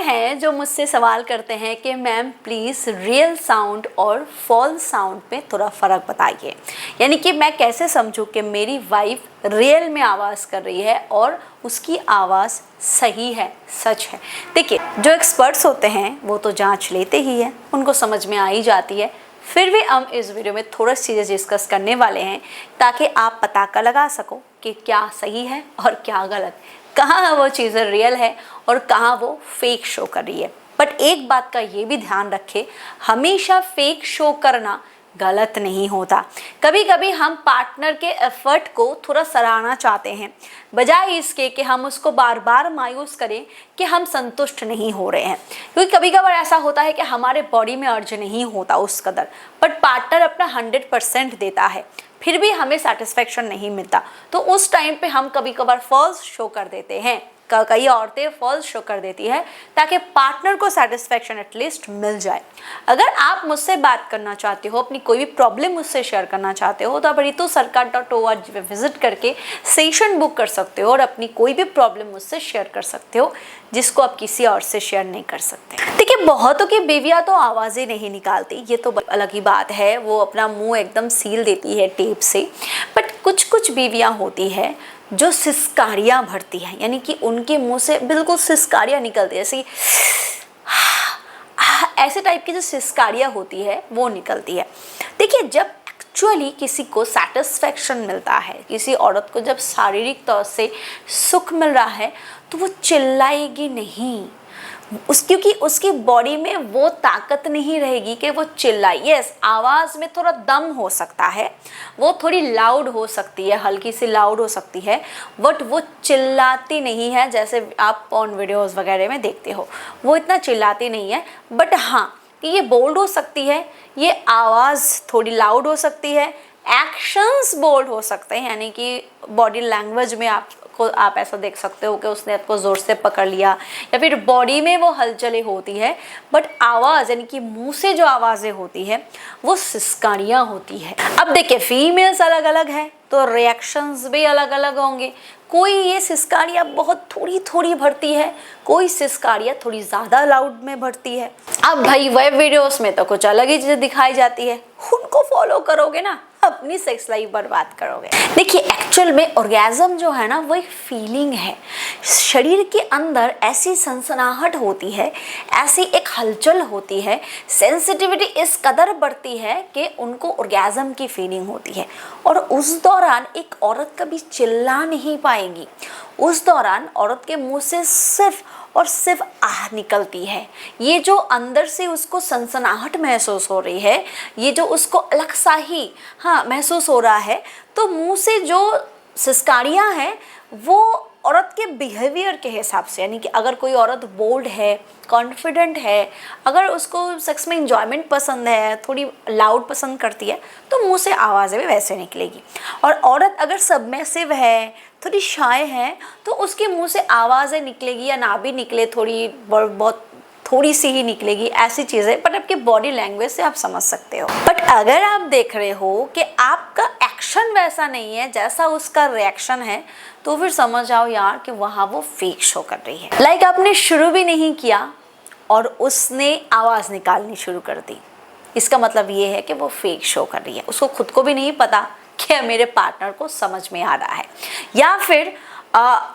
हैं जो मुझसे सवाल करते हैं कि मैम प्लीज़ रियल साउंड और फॉल्स साउंड में थोड़ा फ़र्क बताइए, यानी कि मैं कैसे समझूं कि मेरी वाइफ रियल में आवाज़ कर रही है और उसकी आवाज़ सही है, सच है। देखिए, जो एक्सपर्ट्स होते हैं वो तो जांच लेते ही हैं, उनको समझ में आ ही जाती है। फिर भी हम इस वीडियो में थोड़ा चीज़ें डिस्कस करने वाले हैं ताकि आप पता कर लगा सको कि क्या सही है और क्या गलत, कहाँ वो चीज़ें रियल है और कहाँ वो फेक शो कर रही है। बट एक बात का ये भी ध्यान रखें, हमेशा फेक शो करना गलत नहीं होता। कभी कभी हम पार्टनर के एफर्ट को थोड़ा सराहना चाहते हैं, बजाय इसके कि हम उसको बार बार मायूस करें कि हम संतुष्ट नहीं हो रहे हैं। क्योंकि कभी कभार ऐसा होता है कि हमारे बॉडी में अर्ज नहीं होता उस कदर, बट पार्टनर अपना 100% देता है, फिर भी हमें सेटिस्फेक्शन नहीं मिलता। तो उस टाइम पे हम कभी कभार फॉल्स शो कर देते हैं, कई औरतें फॉल्स शो कर देती है ताकि पार्टनर को सेटिस्फेक्शन एटलीस्ट मिल जाए। अगर आप मुझसे बात करना चाहते हो, अपनी कोई भी प्रॉब्लम मुझसे शेयर करना चाहते हो, तो आप ritusarkar.org पे विजिट करके सेशन बुक कर सकते हो और अपनी कोई भी प्रॉब्लम मुझसे शेयर कर सकते हो जिसको आप किसी और से शेयर नहीं कर सकते। देखिए, बहुतों की बीवियां तो आवाज़ें नहीं निकालती, ये तो अलग ही बात है, वो अपना मुंह एकदम सील देती है टेप से। बट कुछ बीवियां होती है जो सिसकारियाँ भरती हैं, यानी कि उनके मुंह से बिल्कुल सिसकारियाँ निकलती है, जैसे ऐसे टाइप की जो सिसकारियाँ होती है वो निकलती है। देखिए, जब एक्चुअली किसी को सेटिस्फेक्शन मिलता है, किसी औरत को जब शारीरिक तौर से सुख मिल रहा है, तो वो चिल्लाएगी नहीं, क्योंकि उसकी बॉडी में वो ताकत नहीं रहेगी कि वो चिल्लाए। यस, आवाज़ में थोड़ा दम हो सकता है, वो थोड़ी लाउड हो सकती है, हल्की सी लाउड हो सकती है, बट वो चिल्लाती नहीं है जैसे आप पॉर्न वीडियोस वगैरह में देखते हो, वो इतना चिल्लाती नहीं है। बट हाँ, कि ये बोल्ड हो सकती है, ये आवाज़ थोड़ी लाउड हो सकती है, एक्शंस बोल्ड हो सकते हैं, यानी कि बॉडी लैंग्वेज में आप ऐसा देख सकते हो कि उसने आपको ज़ोर से पकड़ लिया या फिर बॉडी में वो हलचलें होती है। बट आवाज़, यानी कि मुंह से जो आवाज़ें होती है वो सिसकारियाँ होती है। अब देखिए, फीमेल्स अलग अलग है तो रिएक्शंस भी अलग अलग होंगे। कोई ये सिसकारियाँ बहुत थोड़ी थोड़ी भरती है, कोई सिसकारियाँ थोड़ी ज़्यादा लाउड में भरती है। अब भाई वेब वीडियोस में तो कुछ अलग ही चीज़ें दिखाई जाती है, उनको फॉलो करोगे ना, अपनी सेक्स लाइफ बर्बाद करोगे। देखिए, एक्चुअल में ऑर्गेज़म जो है ना, वो एक फीलिंग है। शरीर के अंदर ऐसी सनसनाहट होती है, ऐसी एक हलचल होती है, सेंसिटिविटी इस कदर बढ़ती है कि उनको ऑर्गेज़म की फीलिंग होती है। और उस दौरान एक औरत कभी चिल्ला नहीं पाएगी, उस दौरान औरत के मुंह से सिर्फ और सिर्फ आह निकलती है। ये जो अंदर से उसको सनसनाहट महसूस हो रही है, ये जो उसको अलग सा ही महसूस हो रहा है, तो मुंह से जो सिसकारियाँ हैं वो औरत के बिहेवियर के हिसाब से, यानी कि अगर कोई औरत बोल्ड है, कॉन्फिडेंट है, अगर उसको सेक्स में इंजॉयमेंट पसंद है, थोड़ी लाउड पसंद करती है, तो मुंह से आवाज़ें भी वैसे निकलेगी। और औरत अगर सबमिसिव है, थोड़ी शाय है, तो उसके मुंह से आवाज़ें निकलेगी या ना भी निकले, बहुत थोड़ी सी ही निकलेगी, ऐसी चीज़ें। बट आपके बॉडी लैंग्वेज से आप समझ सकते हो। बट अगर आप देख रहे हो कि आपका एक्शन वैसा नहीं है जैसा उसका रिएक्शन है, तो फिर समझ आओ यार कि वहाँ वो फेक शो कर रही है। लाइक आपने शुरू भी नहीं किया और उसने आवाज़ निकालनी शुरू कर दी, इसका मतलब ये है कि वो फेक शो कर रही है। उसको खुद को भी नहीं पता कि मेरे पार्टनर को समझ में आ रहा है, या फिर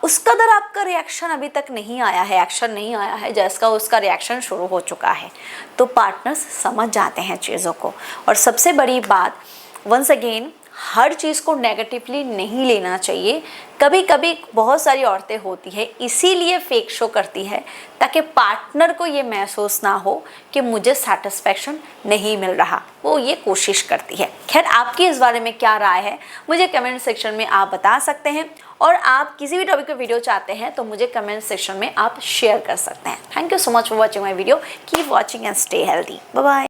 उस कदर आपका रिएक्शन अभी तक नहीं आया है, एक्शन नहीं आया है जिसका उसका रिएक्शन शुरू हो चुका है। तो पार्टनर्स समझ जाते हैं चीज़ों को। और सबसे बड़ी बात, वंस अगेन, हर चीज़ को नेगेटिवली नहीं लेना चाहिए। कभी कभी बहुत सारी औरतें होती है इसीलिए फेक शो करती है ताकि पार्टनर को ये महसूस ना हो कि मुझे सेटिस्फेक्शन नहीं मिल रहा, वो ये कोशिश करती है। खैर, आपकी इस बारे में क्या राय है मुझे कमेंट सेक्शन में आप बता सकते हैं। और आप किसी भी टॉपिक पे वीडियो चाहते हैं तो मुझे कमेंट सेक्शन में आप शेयर कर सकते हैं। Thank you so much for watching my video. Keep watching and stay healthy. Bye bye.